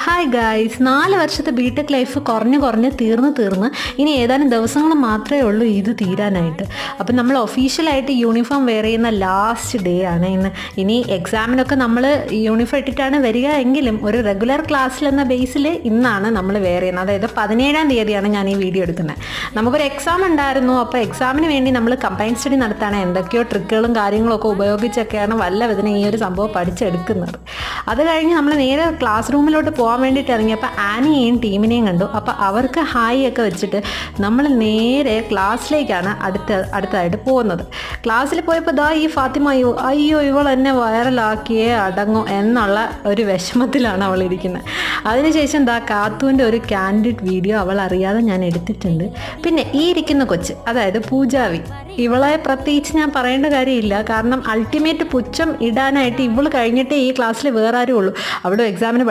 Hi guys, 4 വർഷത്തെ BTech life കുറഞ്ഞ് തീർന്ന് ഇനി ഏതാനും ദിവസങ്ങൾ മാത്രമേ ഉള്ളൂ ഇത് തീരാനായിട്ട്. അപ്പം നമ്മൾ ഒഫീഷ്യലായിട്ട് യൂണിഫോം വെയർ ചെയ്യുന്ന ലാസ്റ്റ് ഡേ ആണ് ഇന്ന്. ഇനി എക്സാമിനൊക്കെ നമ്മൾ യൂണിഫോം ഇട്ടിട്ടാണ് വരിക എങ്കിലും ഒരു റെഗുലർ ക്ലാസ്സിലെന്ന ബേസിൽ ഇന്നാണ് നമ്മൾ വെയർ ചെയ്യുന്നത്. അതായത് 17-ാം തീയതിയാണ് ഞാൻ ഈ വീഡിയോ എടുക്കുന്നത്. നമുക്കൊരു എക്സാം ഉണ്ടായിരുന്നു. അപ്പോൾ എക്സാമിന് വേണ്ടി നമ്മൾ കമ്പൈൻ സ്റ്റഡി നടത്താണ്. എന്തൊക്കെയോ ട്രിക്കുകളും കാര്യങ്ങളൊക്കെ ഉപയോഗിച്ചൊക്കെയാണ് വല്ലവിധന ഈ ഒരു സംഭവം പഠിച്ചെടുക്കുന്നത്. അത് കഴിഞ്ഞ് നമ്മൾ നേരെ ക്ലാസ് റൂമിലോട്ട് പോകാൻ വേണ്ടിയിട്ട് ഇറങ്ങിയപ്പോൾ ആനിയെയും ടീമിനെയും കണ്ടു. അപ്പോൾ അവർക്ക് ഹായ് ഒക്കെ വെച്ചിട്ട് നമ്മൾ നേരെ ക്ലാസ്സിലേക്കാണ് അടുത്തതായിട്ട് പോകുന്നത്. ക്ലാസ്സിൽ പോയപ്പോൾ ദാ ഈ ഫാത്തിമ അയ്യോ ഇവൾ എന്നെ വൈറലാക്കിയേ അടങ്ങും എന്നുള്ള ഒരു വിഷമത്തിലാണ് അവൾ ഇരിക്കുന്നത്. അതിനുശേഷം ദാ കാത്തുവിൻ്റെ ഒരു കാൻഡിഡ് വീഡിയോ അവൾ അറിയാതെ ഞാൻ എടുത്തിട്ടുണ്ട്. പിന്നെ ഈ ഇരിക്കുന്ന കൊച്ച്, അതായത് പൂജാവി, ഇവളെ പ്രത്യേകിച്ച് ഞാൻ പറയേണ്ട കാര്യമില്ല. കാരണം അൾട്ടിമേറ്റ് പുച്ഛം ഇടാനായിട്ട് ഇവൾ കഴിഞ്ഞിട്ടേ ഈ ക്ലാസ്സിൽ വേറെ ആരും ഉള്ളൂ. അവിടെ എക്സാമിന്